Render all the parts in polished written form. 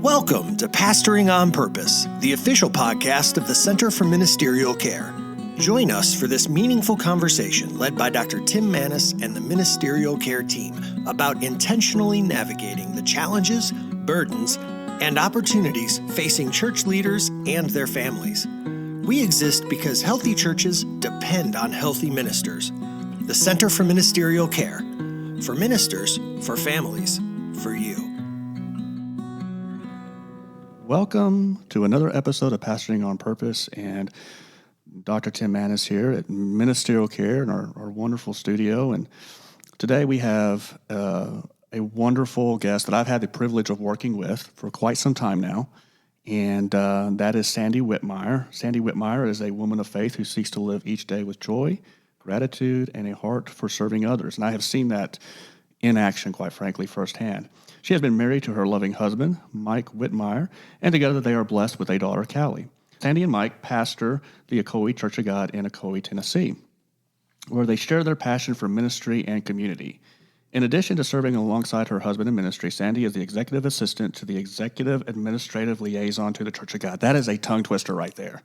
Welcome to Pastoring on Purpose, the official podcast of the Center for Ministerial Care. Join us for this meaningful conversation led by Dr. Tim Maness and the Ministerial Care team about intentionally navigating the challenges, burdens, and opportunities facing church leaders and their families. We exist because healthy churches depend on healthy ministers. The Center for Ministerial Care. For ministers, for families, for you. Welcome to another episode of Pastoring on Purpose, and Dr. Tim Maness here at Ministerial Care in our wonderful studio. And today we have a wonderful guest that I've had the privilege of working with for quite some time now, and that is Sandy Whitmire. Sandy Whitmire is a woman of faith who seeks to live each day with joy, gratitude, and a heart for serving others. And I have seen that in action, quite frankly, firsthand. She has been married to her loving husband, Mike Whitmire, and together they are blessed with a daughter, Callie. Sandy and Mike pastor the Ocoee Church of God in Ocoee, Tennessee, where they share their passion for ministry and community. In addition to serving alongside her husband in ministry, Sandy is the executive assistant to the executive administrative liaison to the Church of God. That is a tongue twister right there.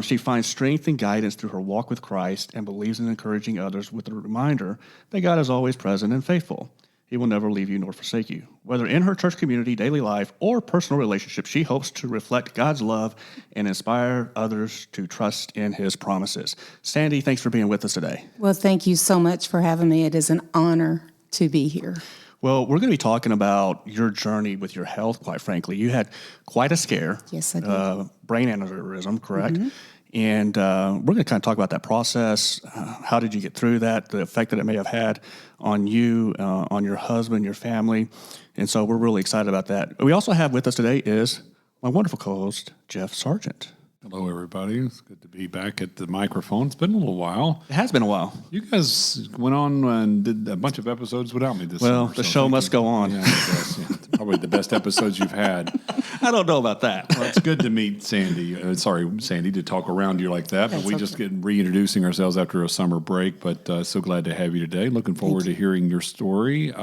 She finds strength and guidance through her walk with Christ and believes in encouraging others with a reminder that God is always present and faithful. He will never leave you nor forsake you. Whether in her church community, daily life, or personal relationships, she hopes to reflect God's love and inspire others to trust in His promises. Sandy, thanks for being with us today. Well, thank you so much for having me. It is an honor to be here. Well, we're going to be talking about your journey with your health, quite frankly. You had quite a scare. Yes, I did. Brain aneurysm, correct? Mm-hmm. And we're going to kind of talk about that process. How did you get through that? The effect that it may have had on you, on your husband, your family. And so we're really excited about that. We also have with us today is my wonderful co-host, Jeff Sargent. Hello, everybody. It's good to be back at the microphone. It's been a little while. It has been a while. You guys went on and did a bunch of episodes without me this Well, summer. the show must go on. Yeah, I guess, yeah. It's probably the best episodes you've had. I don't know about that. Well, it's good to meet Sandy. Sorry, Sandy, to talk around you like that. But we just get reintroducing ourselves after a summer break. But so glad to have you today. Looking forward to hearing your story.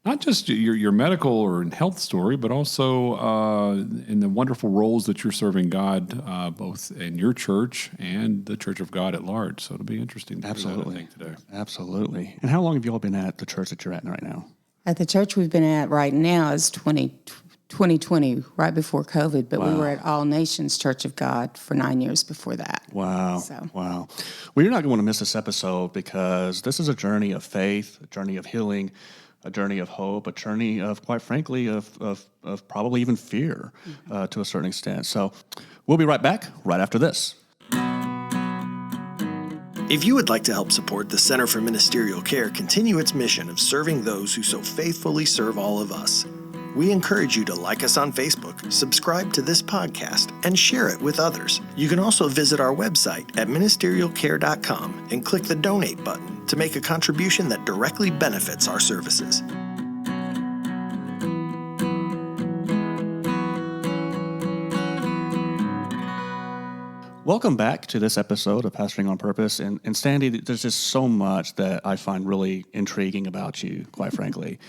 Not just your medical or health story, but also in the wonderful roles that you're serving God, both in your church and the Church of God at large. So it'll be interesting to hear that, I think, today. Absolutely. And how long have you all been at the church that you're at right now? At the church we've been at right now is 2020, right before COVID, but we were at All Nations Church of God for 9 years before that. Wow. Wow. Well, you're not going to want to miss this episode because this is a journey of faith, a journey of healing, a journey of hope, a journey of, quite frankly, of probably even fear to a certain extent. So we'll be right back right after this. If you would like to help support the Center for Ministerial Care continue its mission of serving those who so faithfully serve all of us, we encourage you to like us on Facebook, subscribe to this podcast, and share it with others. You can also visit our website at ministerialcare.com and click the donate button to make a contribution that directly benefits our services. Welcome back to this episode of Pastoring on Purpose. And Sandy, there's just so much that I find really intriguing about you, quite frankly.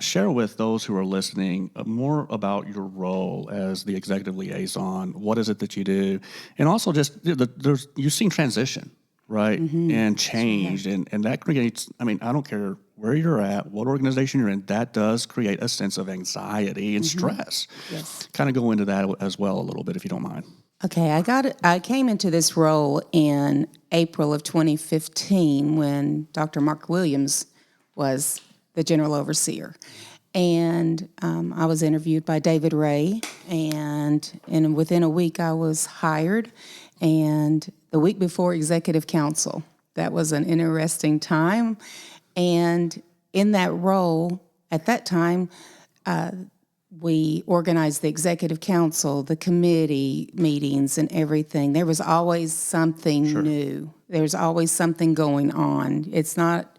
Share with those who are listening more about your role as the executive liaison. What is it that you do? And also just, you've seen transition, right? Mm-hmm. And change. And that creates, I don't care where you're at, what organization you're in, that does create a sense of anxiety and stress. Yes. Kind of go into that as well a little bit, if you don't mind. Okay, I came into this role in April of 2015 when Dr. Mark Williams was the general overseer. And I was interviewed by David Ray, and within a week I was hired. And the week before Executive Council, that was an interesting time. And in that role, at that time, we organized the Executive Council, the committee meetings and everything. There was always something new. There's always something going on. It's not,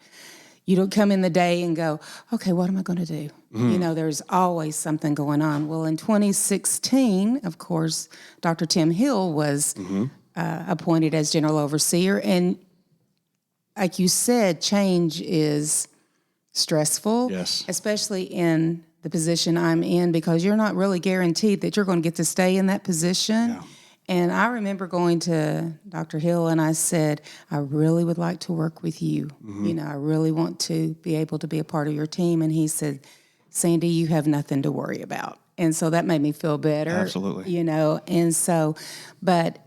you don't come in the day and go, okay, what am I going to do? Mm-hmm. There's always something going on. Well, in 2016, of course, Dr. Tim Hill was appointed as general overseer. And like you said, change is stressful, yes, especially in the position I'm in, because you're not really guaranteed that you're going to get to stay in that position. Yeah. And I remember going to Dr. Hill and I said, I really would like to work with you. Mm-hmm. You know, I really want to be able to be a part of your team. And he said, Sandy, you have nothing to worry about. And so that made me feel better. Absolutely. You know, and so, but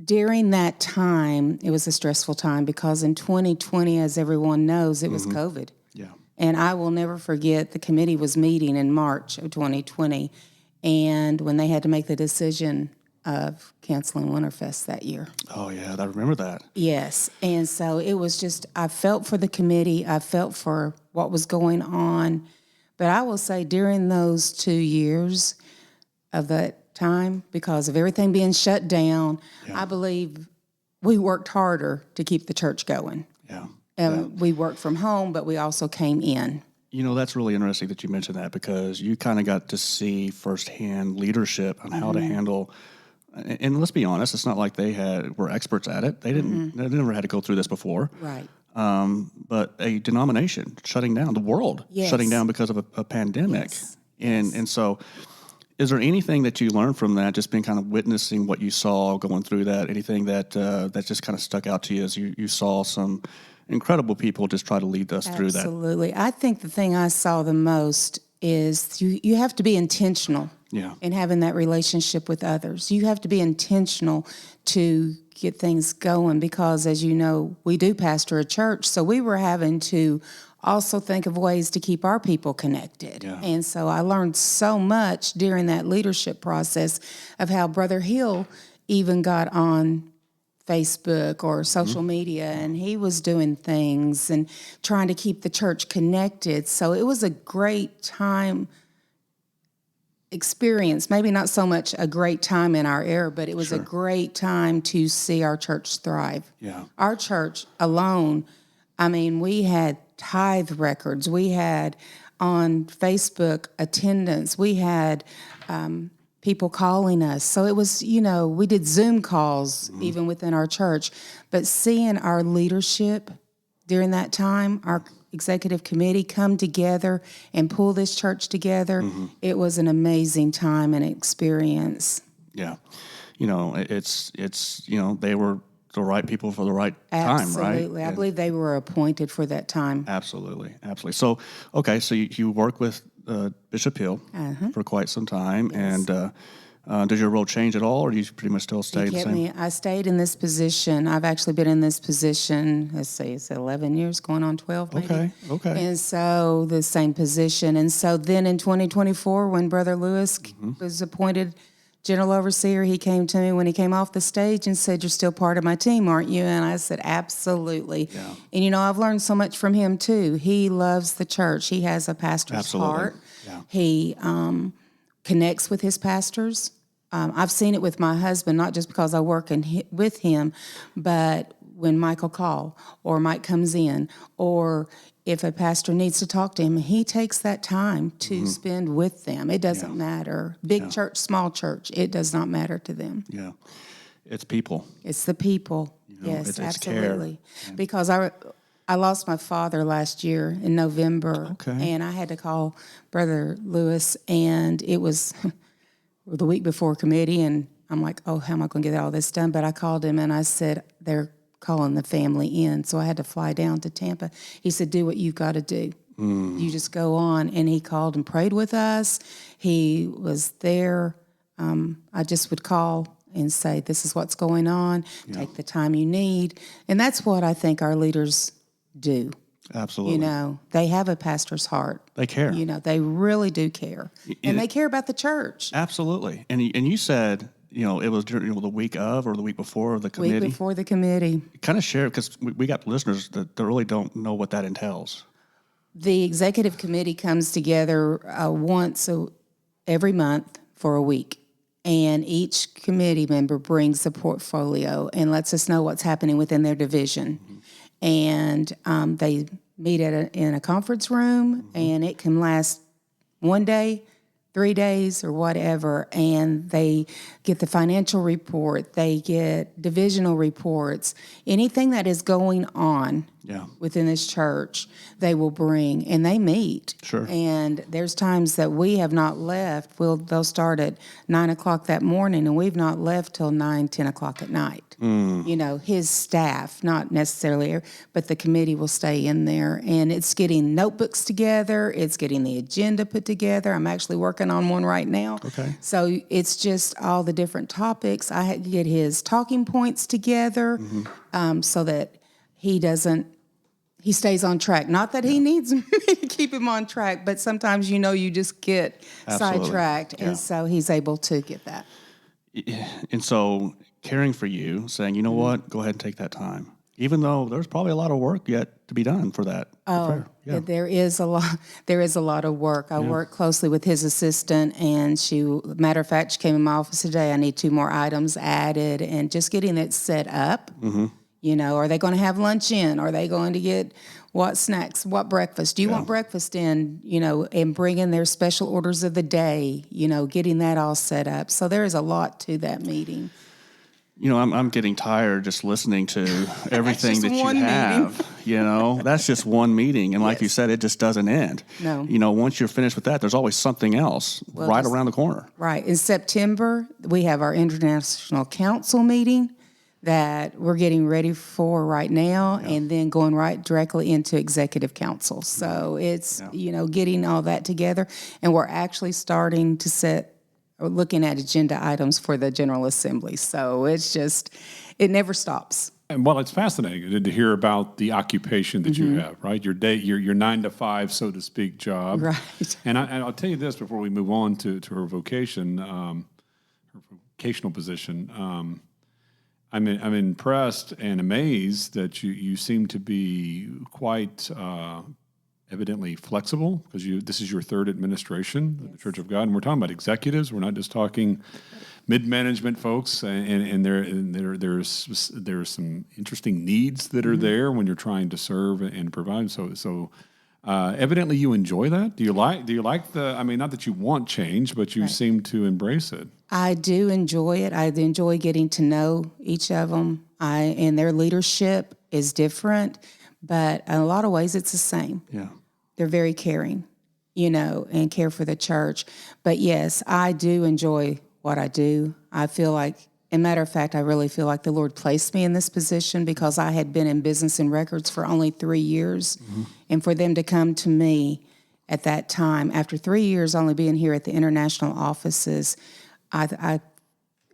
during that time, it was a stressful time because in 2020, as everyone knows, it was COVID. Yeah. And I will never forget, the committee was meeting in March of 2020, and when they had to make the decision of canceling Winterfest that year. Oh, yeah, I remember that. Yes, and so it was just, I felt for the committee, I felt for what was going on, but I will say during those 2 years of that time, because of everything being shut down, I believe we worked harder to keep the church going. Yeah. We worked from home, but we also came in. You know, that's really interesting that you mentioned that, because you kind of got to see firsthand leadership on how to handle. And let's be honest, it's not like they were experts at it. They didn't. They never had to go through this before. Right. But a denomination shutting down, the world shutting down because of a pandemic, Yes. and so. Is there anything that you learned from that, just being kind of witnessing what you saw going through that? Anything that that just kind of stuck out to you as you saw some incredible people just try to lead us through that? Absolutely. I think the thing I saw the most is you have to be intentional in having that relationship with others. You have to be intentional to get things going because, as you know, we do pastor a church, so we were having to also think of ways to keep our people connected. Yeah. And so I learned so much during that leadership process of how Brother Hill even got on Facebook or social media, and he was doing things and trying to keep the church connected. So it was a great time experience, maybe not so much a great time in our era, but it was a great time to see our church thrive. Yeah. Our church alone, I mean, we had tithe records. We had on Facebook attendance. We had people calling us. So it was, you know, we did Zoom calls even within our church. But seeing our leadership during that time, our executive committee come together and pull this church together, it was an amazing time and experience. Yeah. You know, it's you know, they were the right people for the right time, right? Absolutely. I believe they were appointed for that time. Absolutely. So, okay, so you work with Bishop Hill for quite some time, and does your role change at all, or do you pretty much still stay the same? I stayed in this position. I've actually been in this position, let's see, it's 11 years, going on 12 maybe. Okay. And so the same position. And so then in 2024, when Brother Lewis was appointed General Overseer, he came to me when he came off the stage and said, "You're still part of my team, aren't you?" And I said, "Absolutely." Yeah. And, you know, I've learned so much from him, too. He loves the church. He has a pastor's Absolutely. heart. Yeah. He connects with his pastors. I've seen it with my husband, not just because I work with him, but when Michael calls or Mike comes in, or if a pastor needs to talk to him, he takes that time to spend with them. It doesn't matter. Big church, small church, it does not matter to them. Yeah. It's people. It's the people. know, Yes, it's absolutely. care. Because I lost my father last year in November. Okay. And I had to call Brother Lewis, and it was the week before committee, and I'm like, oh, how am I going to get all this done? But I called him, and I said, they're calling the family in. So I had to fly down to Tampa. He said, do what you've got to do. You just go on. And he called and prayed with us. He was there. I just would call and say, this is what's going on. Take the time you need. And that's what I think our leaders do. Absolutely. You know, they have a pastor's heart. They care. You know, they really do care. And they care about the church. Absolutely. And you said, you know, it was during the week of or the week before the committee. Week before the committee. Kind of share, because we got listeners that really don't know what that entails. The executive committee comes together once every month for a week. And each committee member brings a portfolio and lets us know what's happening within their division. And they meet in a conference room, and it can last one day, 3 days, or whatever. And they get the financial report. They get divisional reports. Anything that is going on within this church, they will bring, and they meet. Sure. And there's times that we have not left. They'll start at 9 o'clock that morning, and we've not left till 9, 10 o'clock at night. His staff, not necessarily, but the committee will stay in there. And it's getting notebooks together. It's getting the agenda put together. I'm actually working on one right now. Okay. So it's just all the different topics. I had to get his talking points together so that he stays on track. Not that he needs me to keep him on track, but sometimes, you just get sidetracked. Yeah. And so he's able to get that. And so caring for you, saying, you know what, go ahead and take that time. Even though there's probably a lot of work yet to be done for that. There is a lot. There is a lot of work. I work closely with his assistant, and matter of fact, she came in my office today. I need 2 more items added, and just getting it set up. Are they going to have lunch in? Are they going to get what snacks, what breakfast? Do you want breakfast in? And bring in their special orders of the day. Getting that all set up. So there is a lot to that meeting. I'm getting tired just listening to everything that you have. That's just one meeting. And like you said, it just doesn't end. No. Once you're finished with that, there's always something else around the corner. Right. In September, we have our International Council meeting that we're getting ready for right now, and then going right directly into Executive Council. So it's, getting all that together. And we're actually starting to looking at agenda items for the General Assembly. So it's just, it never stops. And it's fascinating to hear about the occupation that you have, right? Your 9 to 5, so to speak, job. Right. And I'll tell you this before we move on to her vocation, her vocational position. I'm impressed and amazed that you seem to be quite evidently flexible, because this is your 3rd administration of the Church of God, and we're talking about executives. We're not just talking mid-management folks, and there's some interesting needs that are there when you're trying to serve and provide. So evidently you enjoy that. Do you like the? Not that you want change, but you seem to embrace it. I do enjoy it. I enjoy getting to know each of them. And their leadership is different, but in a lot of ways it's the same. Yeah. They're very caring, and care for the church. But yes, I do enjoy what I do. I feel like, as a matter of fact, I really feel like the Lord placed me in this position because I had been in business and records for only 3 years. And for them to come to me at that time, after 3 years only being here at the international offices, it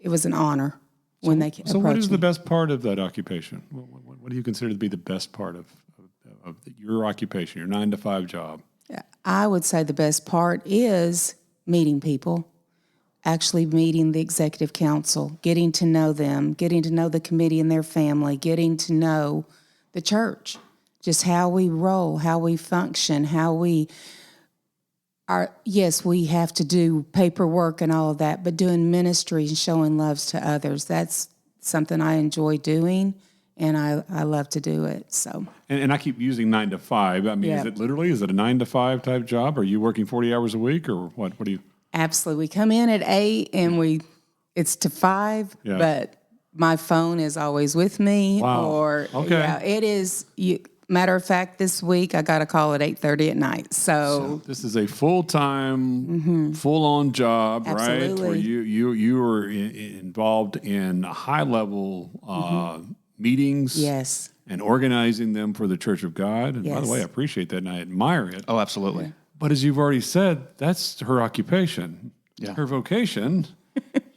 was an honor when they approached me. So what is the best part of that occupation? What do you consider to be the best part of your occupation, your 9 to 5 job? I would say the best part is meeting people, actually meeting the Executive Council, getting to know them, getting to know the committee and their family, getting to know the church, just how we roll, how we function, how we are. Yes, we have to do paperwork and all of that, but doing ministry and showing love to others, that's something I enjoy doing. And I love to do it. So, and I keep using 9 to 5. Is it a 9 to 5 type job? Are you working 40 hours a week, or what? What do you? Absolutely. We come in at 8 and it's to 5, but my phone is always with me. Wow. It is. Matter of fact, this week I got a call at 8:30 at night. So this is a full-time, full-on job, Absolutely. Right? Where you are involved in high-level meetings, and organizing them for the Church of God. And by the way, I appreciate that and I admire it. Oh, absolutely. Yeah. But as you've already said, that's her occupation. Yeah. Her vocation,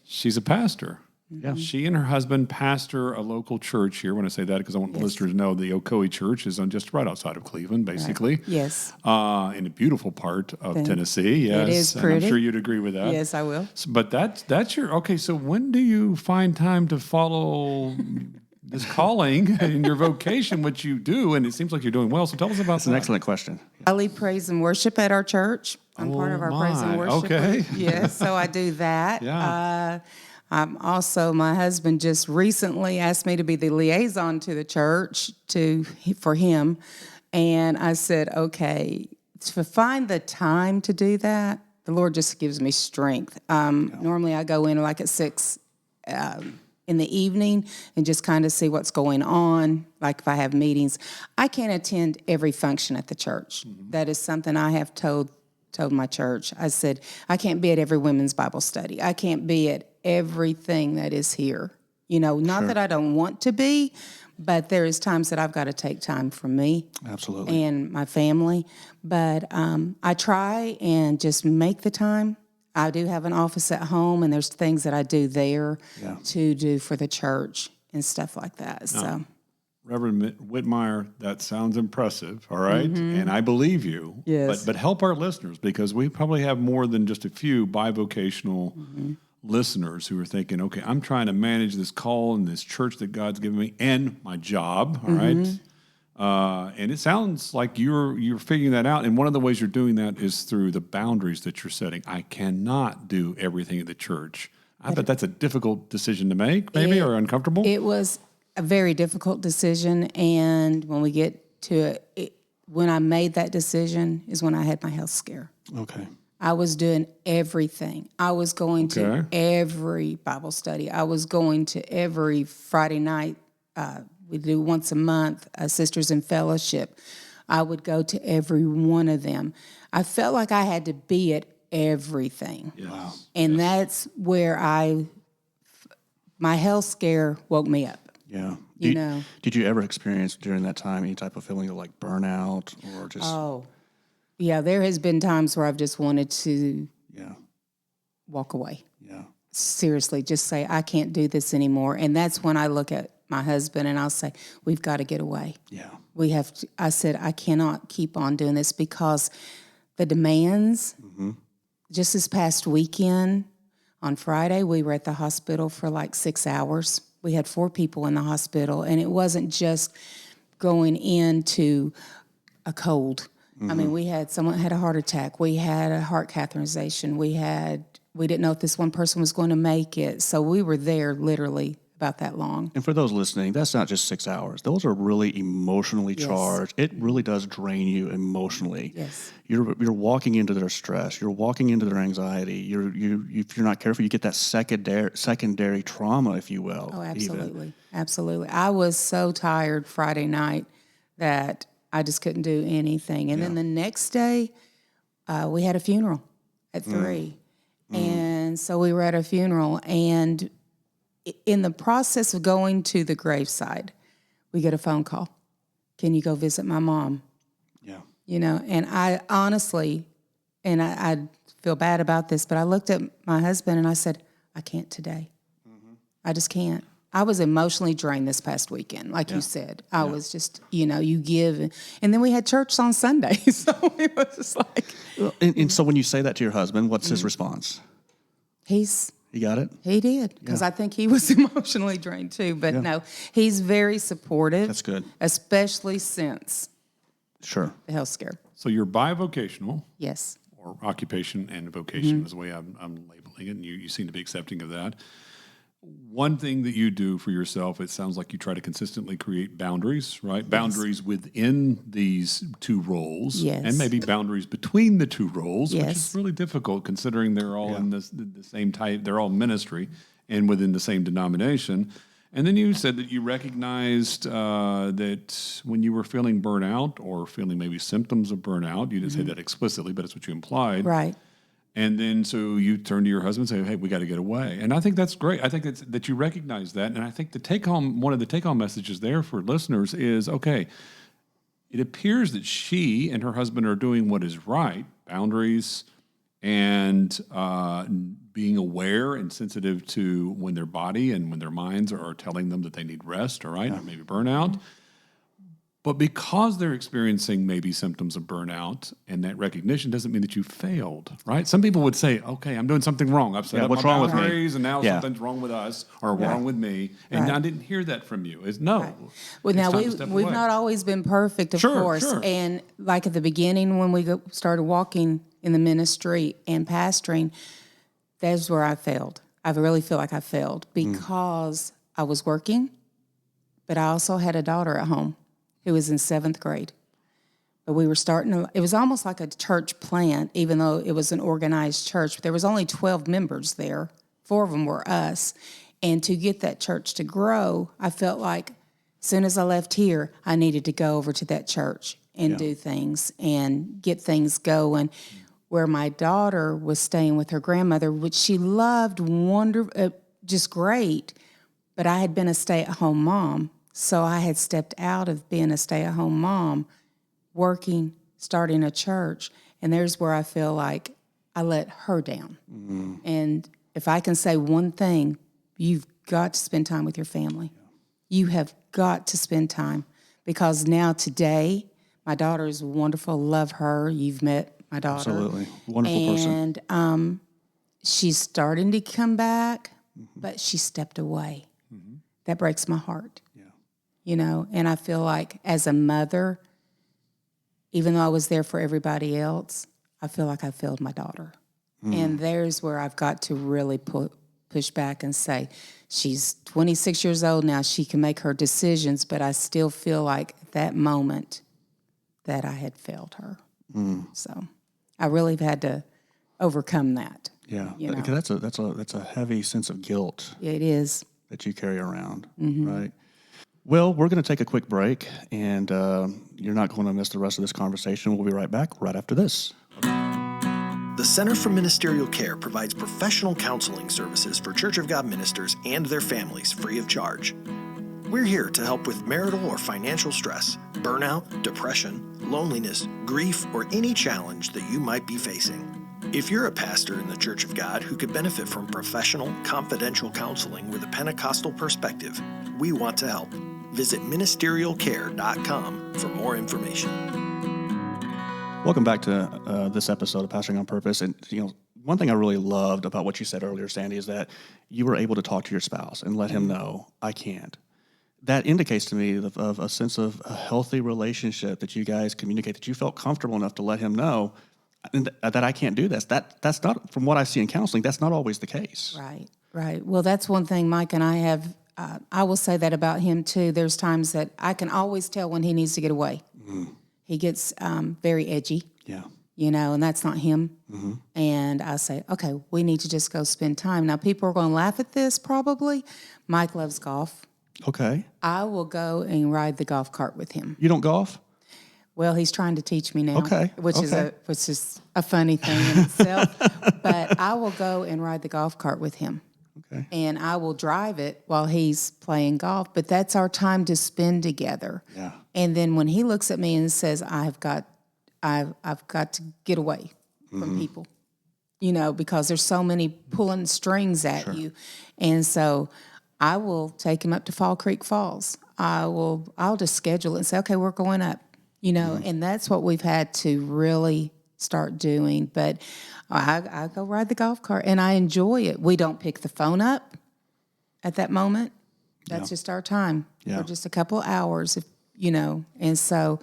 she's a pastor. Yeah. She and her husband pastor a local church here. When I say that, because I want the listeners to know the Ocoee Church is on just right outside of Cleveland, basically. Right. Yes. In a beautiful part of Tennessee. Yes. It is pretty. And I'm sure you'd agree with that. Yes, I will. But that's your, okay, so when do you find time to follow this calling and your vocation, which you do, and it seems like you're doing well. So tell us about that. That's an excellent question. I lead praise and worship at our church. I'm part of our praise and worship. Okay. Yes, so I do that. Yeah. I'm also, my husband just recently asked me to be the liaison to the church for him. And I said, okay, to find the time to do that, the Lord just gives me strength. Normally I go in like at 6 in the evening and just kind of see what's going on. Like if I have meetings, I can't attend every function at the church. That is something I have told my church. I said, I can't be at every women's Bible study. I can't be at everything that is here. Not that I don't want to be, but there is times that I've got to take time for me. Absolutely. And my family. But I try and just make the time. I do have an office at home, and there's things that I do there to do for the church and stuff like that. So, Reverend Whitmire, that sounds impressive, all right? And I believe you. Yes. But help our listeners, because we probably have more than just a few bivocational listeners who are thinking, okay, I'm trying to manage this call and this church that God's given me and my job, all right? And it sounds like you're figuring that out. And one of the ways you're doing that is through the boundaries that you're setting. I cannot do everything at the church. I bet that's a difficult decision to make, maybe, or uncomfortable. It was a very difficult decision. And when we get to it, when I made that decision is when I had my health scare. Okay. I was doing everything. I was going to every Bible study. I was going to every Friday night. We do once a month, Sisters in Fellowship. I would go to every one of them. I felt like I had to be at everything. Yes. Wow. And that's where my health scare woke me up. Yeah. You Did you ever experience during that time any type of feeling of like burnout or just? Oh, yeah. There has been times where I've just wanted to walk away. Yeah. Seriously, just say, I can't do this anymore. And that's when I look at my husband and I'll say, we've got to get away. Yeah. We have to, I said, I cannot keep on doing this because the demands, just this past weekend, on Friday, we were at the hospital for like 6 hours. We had 4 people in the hospital, and it wasn't just going into a cold. I mean, we had someone had a heart attack. We had a heart catheterization. We didn't know if this one person was going to make it. So we were there literally about that long. And for those listening, that's not just 6 hours. Those are really emotionally charged. It really does drain you emotionally. Yes. You're walking into their stress. You're walking into their anxiety. If you're not careful, you get that secondary trauma, if you will. Oh, absolutely. Absolutely. I was so tired Friday night that I just couldn't do anything. And then the next day, we had a funeral at 3. And so we were at a funeral, and in the process of going to the graveside, we get a phone call. Can you go visit my mom? Yeah. And I honestly, and I feel bad about this, but I looked at my husband and I said, I can't today. I just can't. I was emotionally drained this past weekend, like you said. I was just, you give. And then we had church on Sunday, so it was just like. And so when you say that to your husband, what's his response? He got it? He did, because I think he was emotionally drained too. But no, he's very supportive. That's good. Especially since Sure. the health scare. So you're bivocational, Yes. or occupation and vocation is the way I'm labeling it, and you seem to be accepting of that. One thing that you do for yourself, it sounds like you try to consistently create boundaries, right? Yes. Boundaries within these 2 roles, and maybe boundaries between the 2 roles, which is really difficult considering they're all in the same type, they're all ministry and within the same denomination. And then you said that you recognized that when you were feeling burnout or feeling maybe symptoms of burnout, you didn't say that explicitly, but it's what you implied. Right. And then so you turn to your husband and say, hey, we got to get away. And I think that's great. I think that you recognize that. And I think one of the take-home messages there for listeners is, okay, it appears that she and her husband are doing what is right, boundaries, and being aware and sensitive to when their body and when their minds are telling them that they need rest, all right, or maybe burnout. But because they're experiencing maybe symptoms of burnout, and that recognition doesn't mean that you failed, right? Some people would say, okay, I'm doing something wrong. I've set up what's my wrong with me? boundaries, and now something's wrong with us or wrong with me. And I didn't hear that from you. Well, now we've not always been perfect, of course. Sure. And like at the beginning when we started walking in the ministry and pastoring, that's where I failed. I really feel like I failed because I was working, but I also had a daughter at home who was in 7th grade. But we were it was almost like a church plant, even though it was an organized church. There was only 12 members there. 4 of them were us. And to get that church to grow, I felt like as soon as I left here, I needed to go over to that church and do things and get things going. Where my daughter was staying with her grandmother, which she loved just great, but I had been a stay-at-home mom, so I had stepped out of being a stay-at-home mom, working, starting a church, and there's where I feel like I let her down. Mm-hmm. And if I can say one thing, you've got to spend time with your family. Yeah. You have got to spend time, because now today, my daughter is wonderful. Love her. You've met my daughter. Absolutely. Wonderful person. And she's starting to come back, but she stepped away. Mm-hmm. That breaks my heart. Yeah. And I feel like as a mother, even though I was there for everybody else, I feel like I failed my daughter. And there's where I've got to really push back and say, she's 26 years old now. She can make her decisions, but I still feel like at that moment that I had failed her. So I really have had to overcome that. Yeah, because that's a heavy sense of guilt. It is. That you carry around, right? Well, we're going to take a quick break, and you're not going to miss the rest of this conversation. We'll be right back right after this. The Center for Ministerial Care provides professional counseling services for Church of God ministers and their families free of charge. We're here to help with marital or financial stress, burnout, depression, loneliness, grief, or any challenge that you might be facing. If you're a pastor in the Church of God who could benefit from professional, confidential counseling with a Pentecostal perspective, we want to help. Visit ministerialcare.com for more information. Welcome back to this episode of Pastoring on Purpose. And one thing I really loved about what you said earlier, Sandy, is that you were able to talk to your spouse and let him know, I can't. That indicates to me of a sense of a healthy relationship, that you guys communicate, that you felt comfortable enough to let him know that I can't do this. That's not, from what I see in counseling, that's not always the case. Right. Well, that's one thing Mike and I have. I will say that about him too. There's times that I can always tell when he needs to get away. He gets very edgy. Yeah. And that's not him. And I say, okay, we need to just go spend time. Now, people are going to laugh at this probably. Mike loves golf. Okay. I will go and ride the golf cart with him. You don't golf? Well, he's trying to teach me now. Okay. Which is a funny thing in itself. But I will go and ride the golf cart with him. Okay. And I will drive it while he's playing golf. But that's our time to spend together. Yeah. And then when he looks at me and says, I've got to get away from people, because there's so many pulling strings at you. And so I will take him up to Fall Creek Falls. I'll just schedule it and say, okay, we're going up, and that's what we've had to really start doing. But I go ride the golf cart and I enjoy it. We don't pick the phone up at that moment. That's just our time for just a couple of hours, and so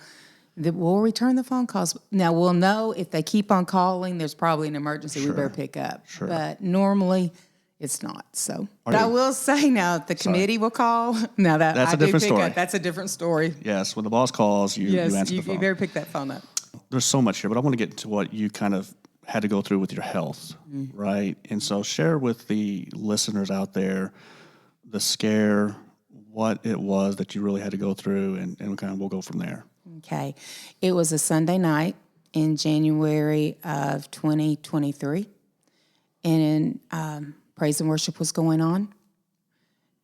we'll return the phone calls. Now, we'll know if they keep on calling, there's probably an emergency we better pick up. Sure. But normally it's not. So, but I will say now, the committee will call. Now that's a different story. That's a different story. Yes, when the boss calls, you answer the phone. You better pick that phone up. There's so much here, but I want to get into what you kind of had to go through with your health, right? And so share with the listeners out there the scare, what it was that you really had to go through, and kind of we'll go from there. Okay. It was a Sunday night in January of 2023, and praise and worship was going on,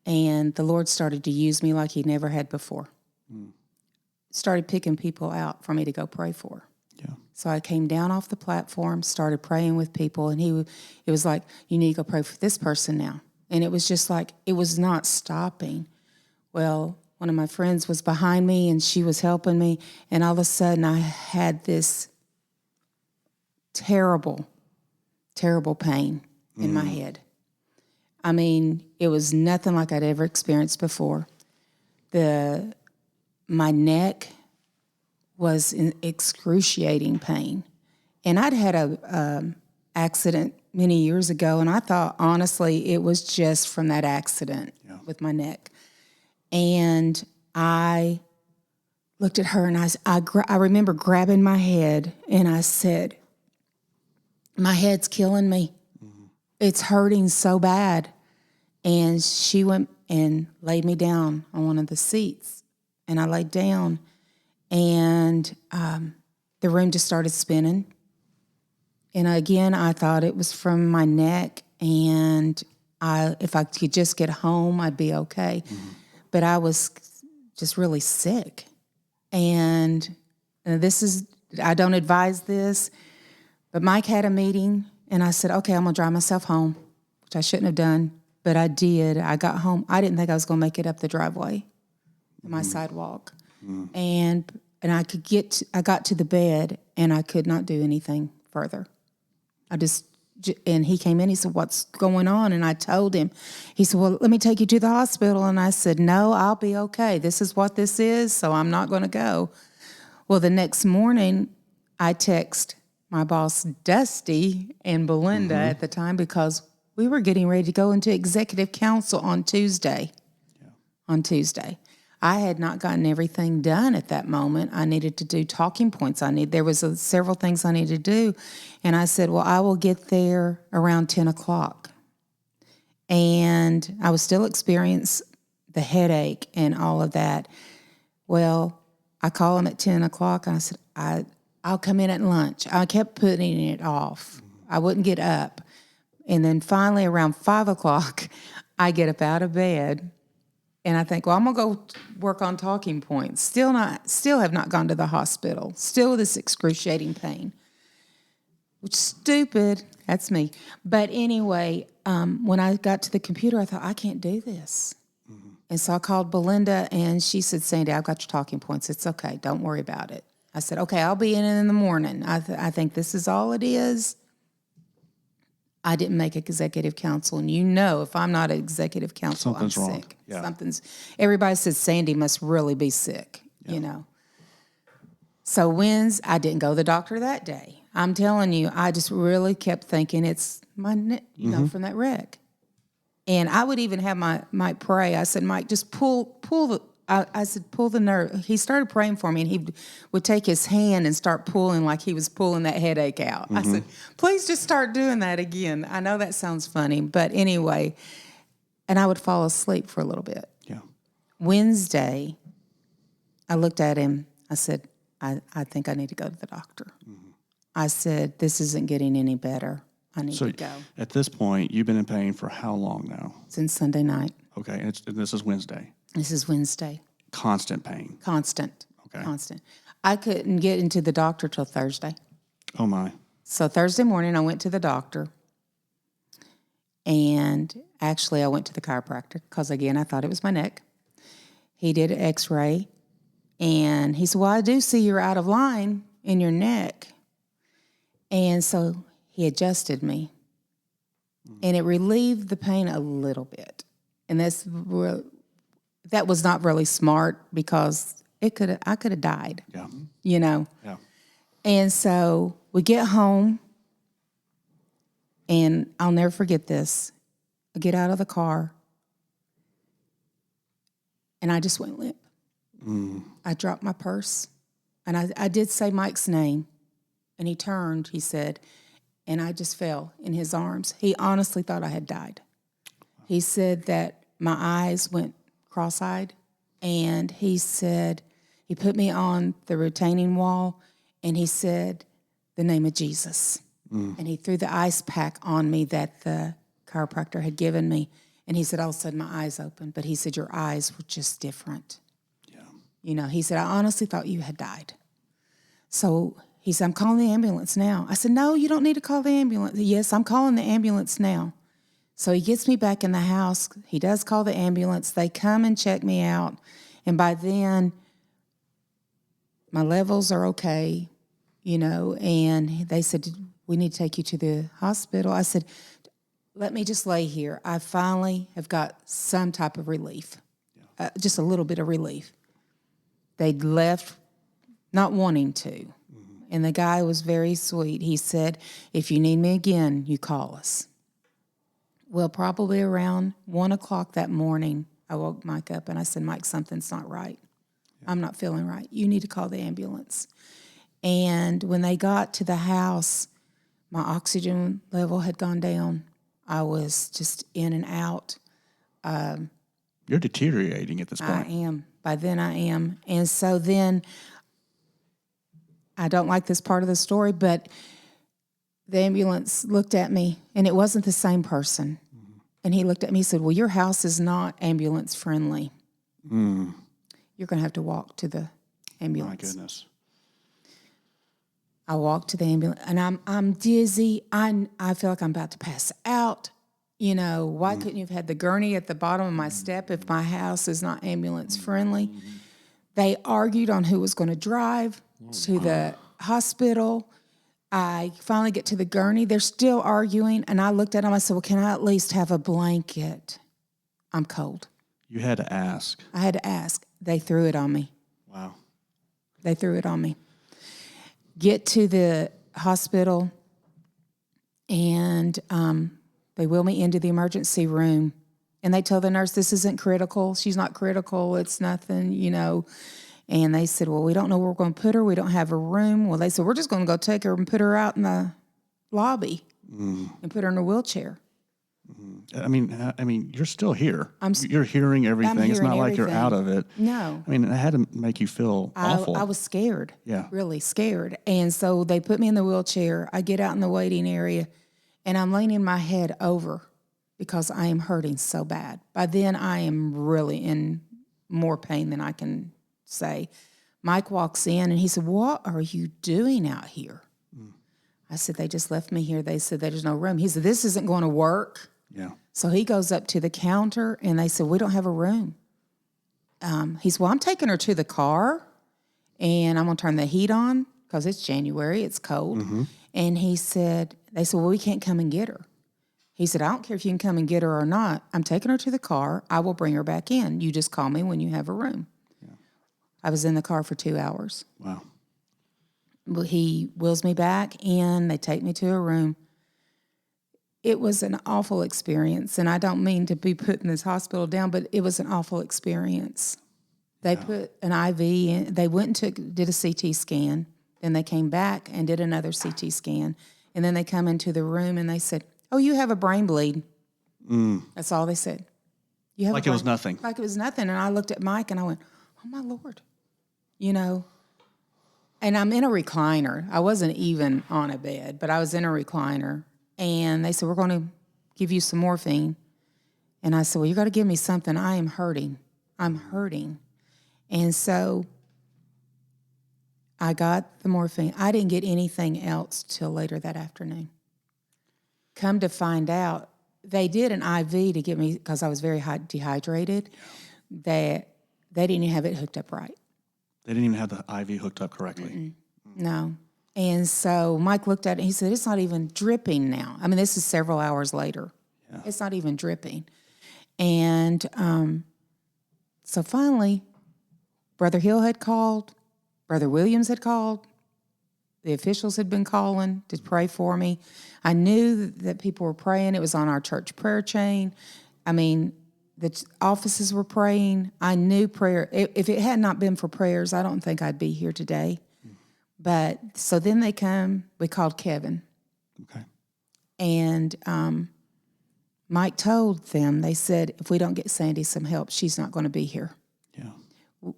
and the Lord started to use me like he never had before. Started picking people out for me to go pray for. Yeah. So I came down off the platform, started praying with people, and it was like, you need to go pray for this person now. And it was just like, it was not stopping. Well, one of my friends was behind me, and she was helping me, and all of a sudden I had this terrible, terrible pain in my head. I mean, it was nothing like I'd ever experienced before. My neck was in excruciating pain. And I'd had a accident many years ago, and I thought, honestly, it was just from that accident with my neck. And I looked at her, and I remember grabbing my head, and I said, my head's killing me. It's hurting so bad. And she went and laid me down on one of the seats. And I laid down, and the room just started spinning. And again, I thought it was from my neck, and if I could just get home, I'd be okay. Mm-hmm. But I was just really sick. And I don't advise this, but Mike had a meeting, and I said, okay, I'm going to drive myself home, which I shouldn't have done, but I did. I got home. I didn't think I was going to make it up the driveway, my sidewalk. And I got to the bed, and I could not do anything further. And he came in, he said, what's going on? And I told him. He said, well, let me take you to the hospital. And I said, no, I'll be okay. This is what this is, so I'm not going to go. Well, the next morning, I text my boss, Dusty, and Belinda at the time, because we were getting ready to go into executive council on Tuesday. Yeah. On Tuesday. I had not gotten everything done at that moment. I needed to do talking points. There was several things I needed to do. And I said, well, I will get there around 10 o'clock. And I was still experiencing the headache and all of that. Well, I called him at 10 o'clock, and I said, I'll come in at lunch. I kept putting it off. I wouldn't get up. And then finally around 5 o'clock, I get up out of bed, and I think, well, I'm going to go work on talking points. Still have not gone to the hospital. Still with this excruciating pain. Which is stupid. That's me. But anyway, when I got to the computer, I thought, I can't do this. Mm-hmm. And so I called Belinda, and she said, Sandy, I've got your talking points. It's okay. Don't worry about it. I said, okay, I'll be in the morning. I think this is all it is. I didn't make executive council, and if I'm not at executive council, I'm sick. Yeah. Everybody says Sandy must really be sick, So I didn't go to the doctor that day. I'm telling you, I just really kept thinking it's my neck, from that wreck. And I would even have Mike pray. I said, Mike, just pull the nerve. He started praying for me, and he would take his hand and start pulling like he was pulling that headache out. Mm-hmm. I said, please just start doing that again. I know that sounds funny, but anyway, and I would fall asleep for a little bit. Yeah. Wednesday, I looked at him. I said, I think I need to go to the doctor. Mm-hmm. I said, this isn't getting any better. I need to go. At this point, you've been in pain for how long now? Since Sunday night. Okay, and this is Wednesday. This is Wednesday. Constant pain. Constant. Okay. Constant. I couldn't get into the doctor till Thursday. Oh, my. So Thursday morning, I went to the doctor. And actually, I went to the chiropractor because, again, I thought it was my neck. He did an x-ray. And he said, well, I do see you're out of line in your neck. And so he adjusted me. And it relieved the pain a little bit. And that was not really smart, because I could have died. Yeah. Yeah. And so we get home, and I'll never forget this. I get out of the car, and I just went limp. I dropped my purse, and I did say Mike's name, and he turned, he said, and I just fell in his arms. He honestly thought I had died. He said that my eyes went cross-eyed, and he said, he put me on the retaining wall, and he said the name of Jesus. And he threw the ice pack on me that the chiropractor had given me, and he said all of a sudden my eyes opened, but he said your eyes were just different. Yeah. He said, I honestly thought you had died. So he said, I'm calling the ambulance now. I said, no, you don't need to call the ambulance. Yes, I'm calling the ambulance now. So he gets me back in the house. He does call the ambulance. They come and check me out. And by then, my levels are okay, and they said, we need to take you to the hospital. I said, let me just lay here. I finally have got some type of relief, just a little bit of relief. They left not wanting to. Mm-hmm. And the guy was very sweet. He said, if you need me again, you call us. Well, probably around 1 o'clock that morning, I woke Mike up, and I said, Mike, something's not right. Yeah. I'm not feeling right. You need to call the ambulance. And when they got to the house, my oxygen level had gone down. I was just in and out. You're deteriorating at this I point. am. By then I am. And so then, I don't like this part of the story, but the ambulance looked at me, and it wasn't the same person. Mm-hmm. And he looked at me and said, well, your house is not ambulance friendly. Mm. You're going to have to walk to the ambulance. My goodness. I walked to the ambulance, and I'm dizzy. I feel like I'm about to pass out. You know, why couldn't you have had the gurney at the bottom of my step if my house is not ambulance friendly? They argued on who was going to drive to the hospital. I finally get to the gurney. They're still arguing, and I looked at them. I said, well, can I at least have a blanket? I'm cold. You had to ask. I had to ask. They threw it on me. Wow. They threw it on me. Get to the hospital, and they wheel me into the emergency room. And they tell the nurse, this isn't critical. She's not critical. It's nothing, you know. And they said, well, we don't know where we're going to put her. We don't have a room. Well, they said, we're just going to go take her and put her out in the lobby and put her in a wheelchair. I mean, you're still here. You're hearing everything. It's not like you're out of it. No. I mean, it had to make you feel awful. I was scared. Yeah. Really scared. And so they put me in the wheelchair. I get out in the waiting area, and I'm leaning my head over because I am hurting so bad. By then, I am really in more pain than I can say. Mike walks in, and he said, what are you doing out here? I said, they just left me here. They said, there's no room. He said, this isn't going to work. Yeah. So he goes up to the counter, and they said, we don't have a room. He said, well, I'm taking her to the car, and I'm going to turn the heat on because it's January. It's cold. Mm-hmm. And they said, well, we can't come and get her. He said, I don't care if you can come and get her or not. I'm taking her to the car. I will bring her back in. You just call me when you have a room. Yeah. I was in the car for 2 hours. Wow. Well, he wheels me back in. They take me to a room. It was an awful experience, and I don't mean to be putting this hospital down, but it was an awful experience. They put an IV in. They went and did a CT scan. Then they came back and did another CT scan. And then they come into the room, and they said, oh, you have a brain bleed. That's all they said. You have like it was nothing. Like it was nothing. And I looked at Mike, and I went, oh, my Lord. You know, and I'm in a recliner. I wasn't even on a bed, but I was in a recliner. And they said, we're going to give you some morphine. And I said, well, you got to give me something. I am hurting. I'm hurting. And so I got the morphine. I didn't get anything else till later that afternoon. Come to find out, they did an IV to get me, because I was very dehydrated, that they didn't even have it hooked up right. They didn't even have the IV hooked up correctly. No. And so Mike looked at it, and he said, it's not even dripping now. I mean, this is several hours later. Yeah. It's not even dripping. And so finally, Brother Hill had called, Brother Williams had called, the officials had been calling to pray for me. I knew that people were praying. It was on our church prayer chain. I mean, the offices were praying. I knew prayer. If it had not been for prayers, I don't think I'd be here today. But so then they come, we called Kevin. Okay. And Mike told them, they said, if we don't get Sandy some help, she's not going to be here. Yeah.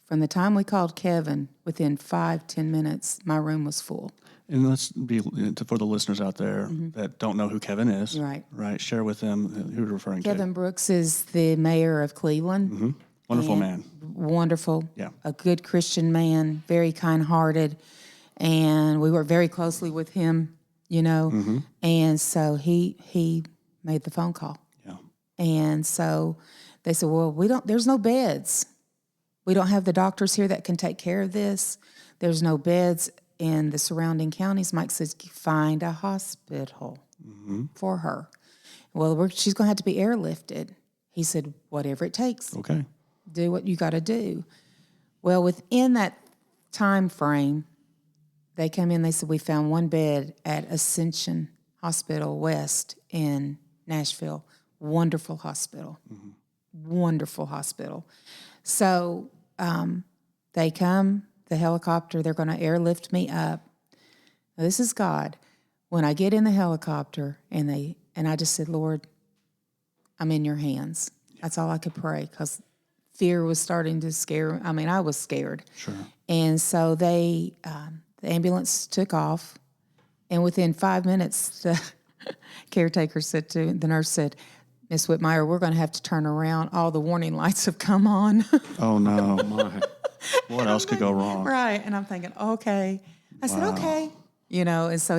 From the time we called Kevin, within 5-10 minutes, my room was full. And let's be, for the listeners out there that don't know who Kevin is. Right. Share with them who you're referring to. Kevin Brooks is the mayor of Cleveland. Mm-hmm. Wonderful man. Wonderful. Yeah. A good Christian man, very kind-hearted. And we worked very closely with him, you know. Mm-hmm. And so he made the phone call. Yeah. And so they said, well, there's no beds. We don't have the doctors here that can take care of this. There's no beds in the surrounding counties. Mike says, find a hospital for her. Well, she's going to have to be airlifted. He said, whatever it takes. Okay. Do what you got to do. Well, within that time frame, they come in, they said, we found one bed at Ascension Hospital West in Nashville. Wonderful hospital. Wonderful hospital. So they come, the helicopter, they're going to airlift me up. Now, this is God. When I get in the helicopter, and I just said, Lord, I'm in your hands. That's all I could pray, because fear was starting to scare. I mean, I was scared. Sure. And so the ambulance took off, and within 5 minutes, the caretaker said to the nurse said, "Miss Whitmire, we're going to have to turn around. All the warning lights have come on." Oh, no. What else could go wrong? Right. And I'm thinking, okay. I said, okay. And so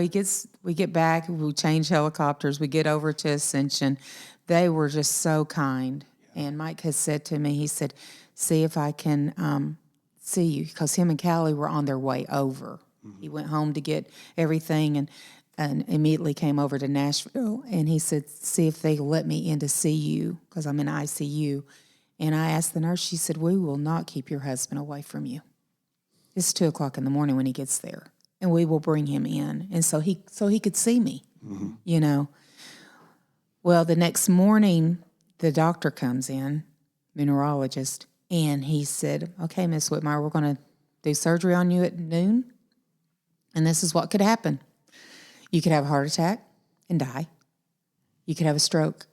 we get back, we change helicopters, we get over to Ascension. They were just so kind. And Mike has said to me, he said, see if I can see you, because him and Callie were on their way over. Mm-hmm. He went home to get everything and immediately came over to Nashville. And he said, see if they let me in to see you, because I'm in ICU. And I asked the nurse, she said, we will not keep your husband away from you. It's 2:00 in the morning when he gets there, and we will bring him in. And so he could see me, Well, the next morning, the doctor comes in, the neurologist, and he said, okay, Miss Whitmire, we're going to do surgery on you at noon. And this is what could happen. You could have a heart attack and die. You could have a stroke.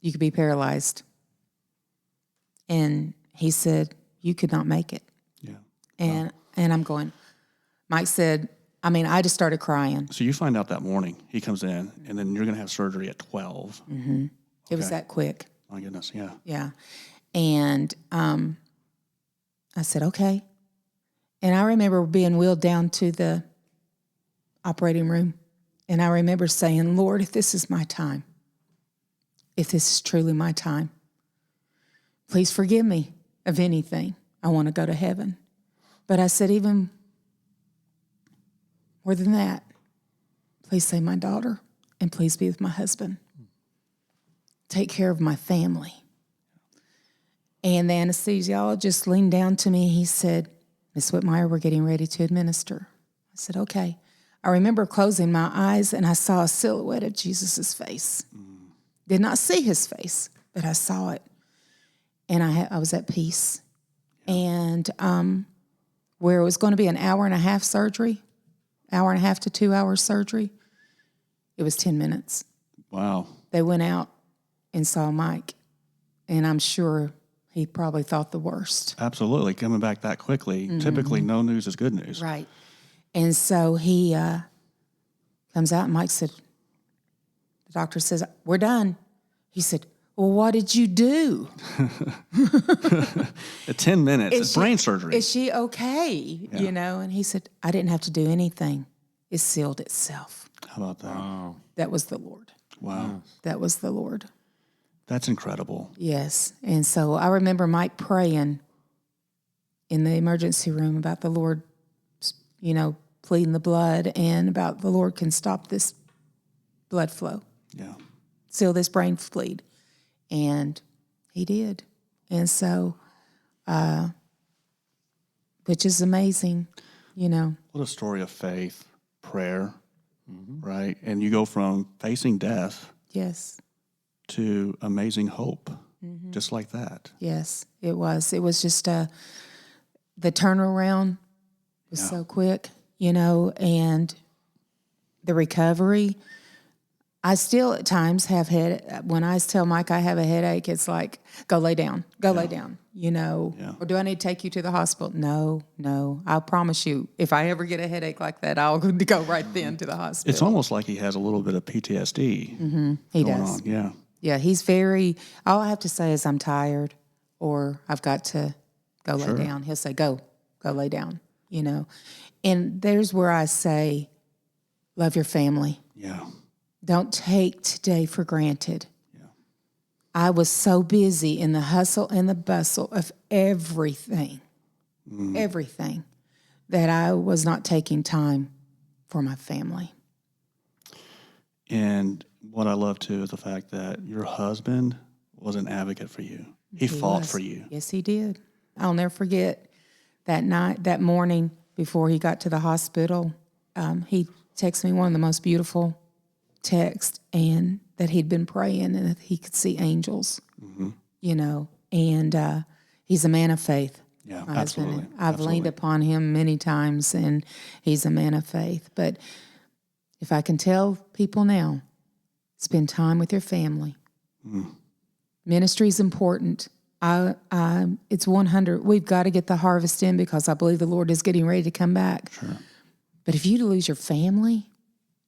You could be paralyzed. And he said, you could not make it. Yeah. And I'm going, Mike said, I just started crying. So you find out that morning, he comes in, and then you're going to have surgery at 12. Mm-hmm. It was that quick. My goodness, yeah. Yeah. And I said, okay. And I remember being wheeled down to the operating room. And I remember saying, Lord, if this is my time, if this is truly my time, please forgive me of anything. I want to go to heaven. But I said, even more than that, please save my daughter, and please be with my husband. Take care of my family. And the anesthesiologist leaned down to me. He said, Miss Whitmire, we're getting ready to administer. I said, okay. I remember closing my eyes, and I saw a silhouette of Jesus' face. Did not see his face, but I saw it. And I was at peace. And where it was going to be an hour and a half surgery, hour and a half to 2 hours surgery, it was 10 minutes. Wow. They went out and saw Mike, and I'm sure he probably thought the worst. Absolutely. Coming back that quickly, typically no news is good news. Right. And so he comes out, and Mike said, the doctor says, we're done. He said, well, what did you do? At 10 minutes, it's brain surgery. Is she okay? Yeah. And he said, I didn't have to do anything. It sealed itself. How about that? Wow. That was the Lord. Wow. That was the Lord. That's incredible. Yes. And so I remember Mike praying in the emergency room about the Lord, pleading the blood, and about the Lord can stop this blood flow. Yeah. Seal this brain bleed. And he did. And so, which is amazing, What a story of faith, prayer, right? And you go from facing death Yes. to amazing hope, just like that. Yes, it was. It was just the turnaround was so quick, and the recovery. I still at times have when I tell Mike I have a headache, it's like, go lay down, lay down, or do I need to take you to the hospital? No, I promise you, if I ever get a headache like that, I'll go right then to the hospital. It's almost like he has a little bit of PTSD He going does. on. Yeah. Yeah, he's all I have to say is I'm tired, or I've got to go lay down. He'll say, go lay down, And there's where I say, love your family. Yeah. Don't take today for granted. Yeah. I was so busy in the hustle and the bustle of everything, that I was not taking time for my family. And what I love, too, is the fact that your husband was an advocate for you. He fought for you. Yes, he did. I'll never forget that morning before he got to the hospital. He texted me one of the most beautiful texts, and that he'd been praying and that he could see angels, and he's a man of faith. Yeah, my absolutely. husband. I've leaned upon him many times, and he's a man of faith. But if I can tell people now, spend time with your family. Ministry is important. It's 100. We've got to get the harvest in because I believe the Lord is getting ready to come back. Sure. But if you lose your family,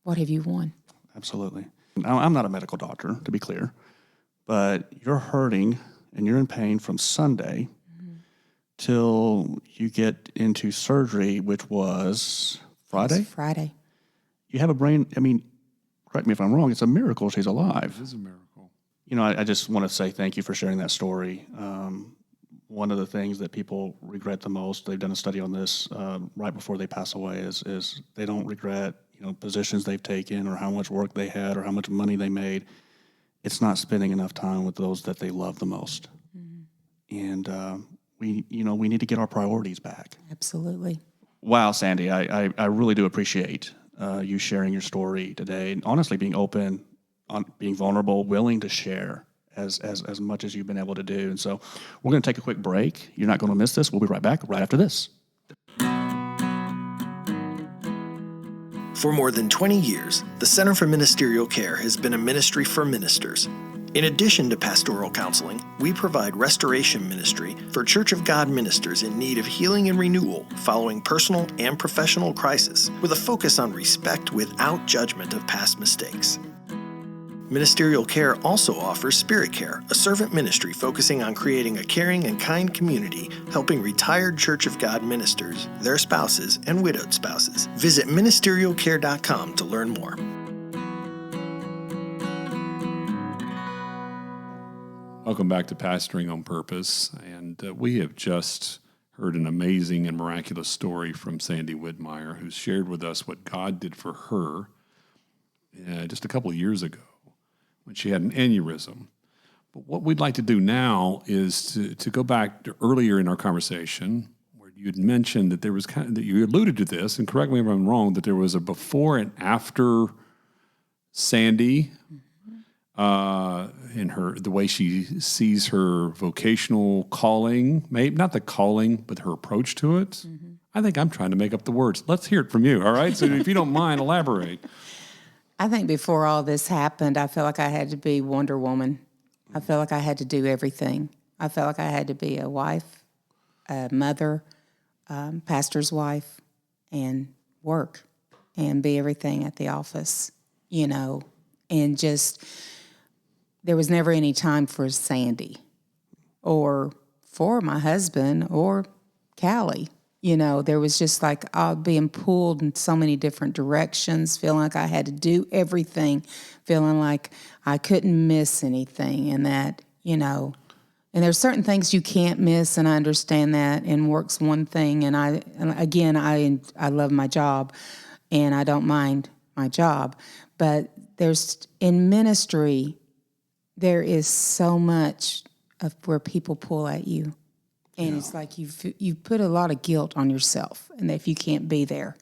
what have you won? Absolutely. Now, I'm not a medical doctor, to be clear, but you're hurting and you're in pain from Sunday till you get into surgery, which was Friday? Friday. You have a brain, correct me if I'm wrong, it's a miracle she's alive. It is a miracle. I just want to say thank you for sharing that story. One of the things that people regret the most, they've done a study on this right before they pass away, is they don't regret positions they've taken or how much work they had or how much money they made. It's not spending enough time with those that they love the most. And we need to get our priorities back. Absolutely. Wow, Sandy, I really do appreciate you sharing your story today and honestly being open, being vulnerable, willing to share as much as you've been able to do. And so we're going to take a quick break. You're not going to miss this. We'll be right back right after this. For more than 20 years, the Center for Ministerial Care has been a ministry for ministers. In addition to pastoral counseling, we provide restoration ministry for Church of God ministers in need of healing and renewal following personal and professional crisis, with a focus on respect without judgment of past mistakes. Ministerial Care also offers Spirit Care, a servant ministry focusing on creating a caring and kind community, helping retired Church of God ministers, their spouses, and widowed spouses. Visit ministerialcare.com to learn more. Welcome back to Pastoring on Purpose, and we have just heard an amazing and miraculous story from Sandy Whitmire, who's shared with us what God did for her just a couple of years ago when she had an aneurysm. But what we'd like to do now is to go back to earlier in our conversation where you had mentioned that there was that you alluded to this, and correct me if I'm wrong, that there was a before and after Sandy. In the way she sees her vocational calling, maybe not the calling, but her approach to it. I think I'm trying to make up the words. Let's hear it from you, all right? So if you don't mind, elaborate. I think before all this happened, I felt like I had to be Wonder Woman. I felt like I had to do everything. I felt like I had to be a wife, a mother, pastor's wife, and work and be everything at the office, and just... There was never any time for Sandy or for my husband or Callie. There was just like being pulled in so many different directions, feeling like I had to do everything, feeling like I couldn't miss anything, and that, and there's certain things you can't miss, and I understand that, and work's one thing, and I love my job, and I don't mind my job, but there's, in ministry, there is so much of where people pull at you. And it's like you put a lot of guilt on yourself, and if you can't be there.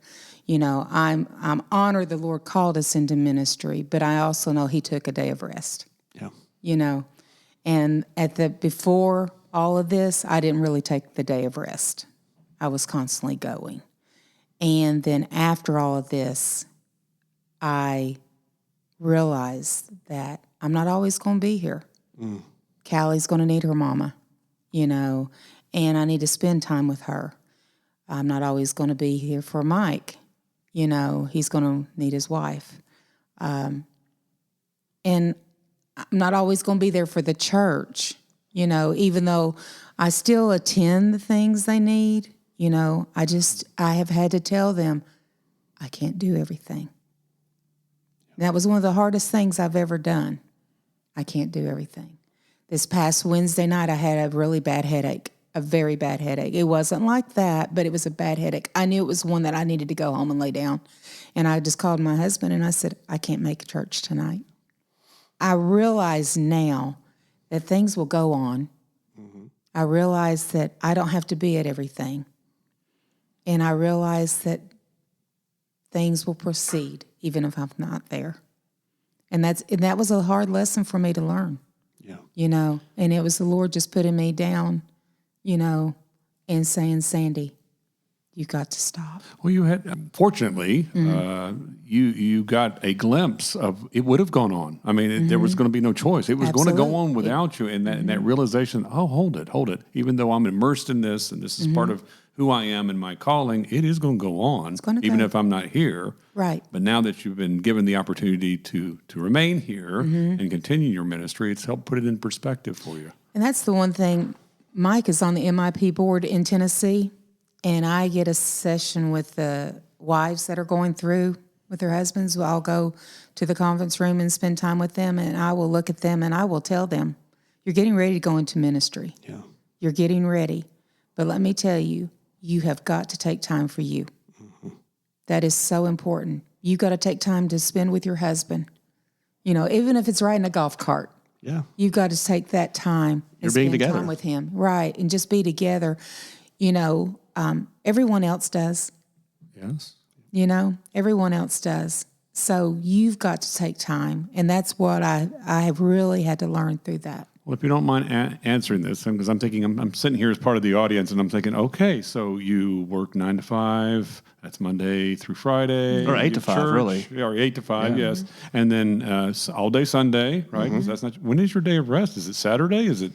I'm honored the Lord called us into ministry, but I also know He took a day of rest. Yeah. And before all of this, I didn't really take the day of rest. I was constantly going. And then after all of this, I realized that I'm not always going to be here. Callie's going to need her mama, and I need to spend time with her. I'm not always going to be here for Mike. He's going to need his wife. And I'm not always going to be there for the church, even though I still attend the things they need, I have had to tell them I can't do everything. That was one of the hardest things I've ever done. I can't do everything. This past Wednesday night, I had a really bad headache, a very bad headache. It wasn't like that, but it was a bad headache. I knew it was one that I needed to go home and lay down. And I just called my husband and I said, I can't make church tonight. I realize now that things will go on. I realize that I don't have to be at everything. And I realize that things will proceed even if I'm not there. And that was a hard lesson for me to learn. Yeah. And it was the Lord just putting me down, and saying, Sandy, you got to stop. Well, you had, fortunately, you got a glimpse of it would have gone on. I mean, there was going to be no choice. It was going to go on without you. And that realization, hold it. Even though I'm immersed in this and this is part of who I am and my calling, it is going to go on, even if I'm not here. Right. But now that you've been given the opportunity to remain here and continue your ministry, it's helped put it in perspective for you. And that's the one thing. Mike is on the MIP board in Tennessee, and I get a session with the wives that are going through with their husbands. I'll go to the conference room and spend time with them, and I will look at them and I will tell them, you're getting ready to go into ministry. Yeah. You're getting ready. But let me tell you, you have got to take time for you. That is so important. You got to take time to spend with your husband. You know, even if it's riding a golf cart. Yeah. You've got to take that time and being spend together. time with him. Right. And just be together. You know, everyone else does. Yes. You know, everyone else does. So you've got to take time. And that's what I have really had to learn through that. Well, if you don't mind answering this, because I'm thinking, I'm sitting here as part of the audience, and I'm thinking, okay, so you work 9 to 5. That's Monday through Friday, or 8 to 5, really. Yeah, or 8 to 5, yes, and then all day Sunday, right? 'Cause that's not. When is your day of rest? Is it Saturday? Is it?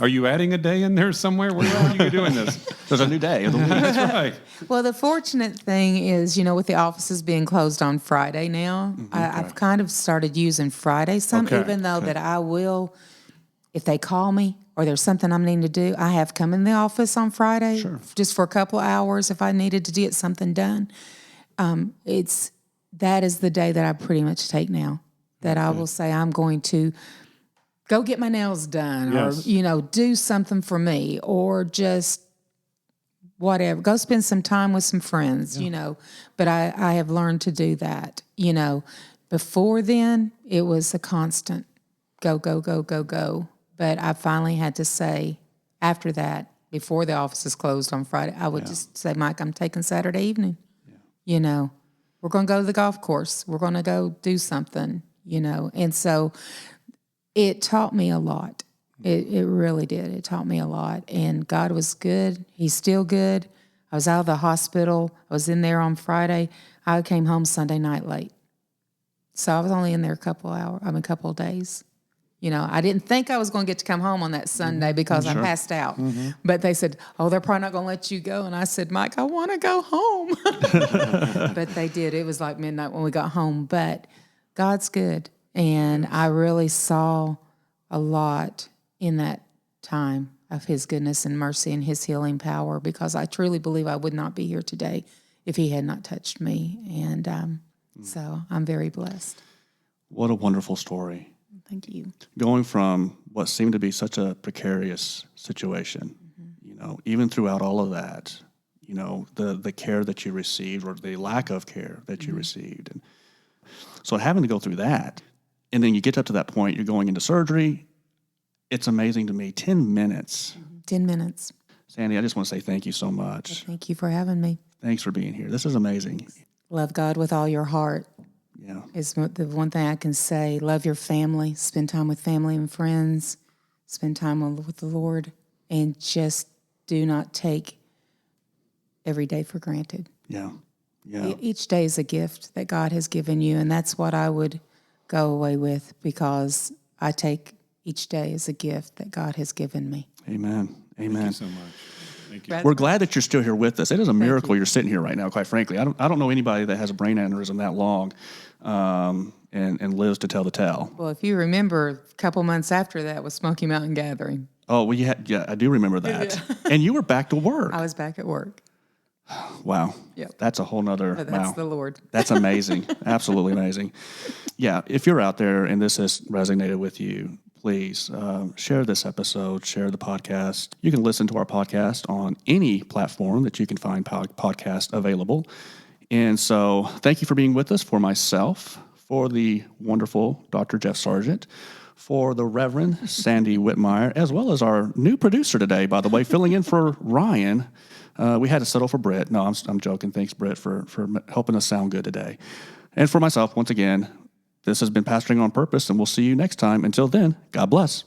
Are you adding a day in there somewhere? Where are you doing this? There's a new day of the week. That's right. Well, the fortunate thing is, you know, with the offices being closed on Friday now, I've kind of started using Friday some, even though that I will, if they call me or there's something I'm needing to do, I have come in the office on Friday just for a couple of hours if I needed to get something done. That is the day that I pretty much take now, that I will say I'm going to go get my nails done or, you know, do something for me or just whatever. Go spend some time with some friends, you know. But I have learned to do that, you know. Before then, it was a constant go, go, go, go, go. But I finally had to say, after that, before the office is closed on Friday, I would just say, Mike, I'm taking Saturday evening. You know, we're going to go to the golf course. We're going to go do something, you know. And so it taught me a lot. It really did. It taught me a lot. And God was good. He's still good. I was out of the hospital. I was in there on Friday. I came home Sunday night late. So I was only in there a couple of days. You know, I didn't think I was going to get to come home on that Sunday because I passed out. But they said, oh, they're probably not going to let you go. And I said, Mike, I want to go home. But they did. It was like midnight when we got home. But God's good. And I really saw a lot in that time of his goodness and mercy and his healing power, because I truly believe I would not be here today if he had not touched me. And so I'm very blessed. What a wonderful story. Thank you. Going from what seemed to be such a precarious situation, you know, even throughout all of that, you know, the care that you received or the lack of care that you received. And so having to go through that, and then you get up to that point, you're going into surgery. It's amazing to me. 10 minutes. 10 minutes. Sandy, I just want to say thank you so much. Thank you for having me. Thanks for being here. This is amazing. Love God with all your heart. Yeah. Is the one thing I can say. Love your family. Spend time with family and friends. Spend time with the Lord. And just do not take every day for granted. Yeah. Yeah. Each day is a gift that God has given you. And that's what I would go away with, because I take each day as a gift that God has given me. Amen. Amen. Thank you so much. Thank you. We're glad that you're still here with us. It is a miracle you're sitting here right now, quite frankly. I don't know anybody that has a brain aneurysm that long and lives to tell the tale. Well, if you remember, a couple months after that was Smoky Mountain Gathering. Oh, well, yeah, I do remember that. And you were back to work. I was back at work. Wow. Yep. That's a whole nother, But that's wow. the Lord. That's amazing. Absolutely amazing. Yeah, if you're out there and this has resonated with you, please share this episode, share the podcast. You can listen to our podcast on any platform that you can find podcast available. And so thank you for being with us, for myself, for the wonderful Dr. Jeff Sargent, for the Reverend Sandy Whitmire, as well as our new producer today, by the way, filling in for Ryan. We had to settle for Britt. No, I'm joking. Thanks, Britt, for helping us sound good today. And for myself, once again, this has been Pastoring on Purpose, and we'll see you next time. Until then, God bless.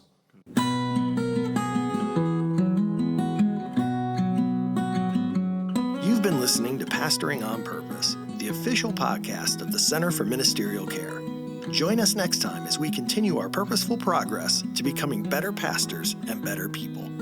You've been Pastoring on Purpose, the official podcast of the Center for Ministerial Care. Join us next time as we continue our purposeful progress to becoming better pastors and better people.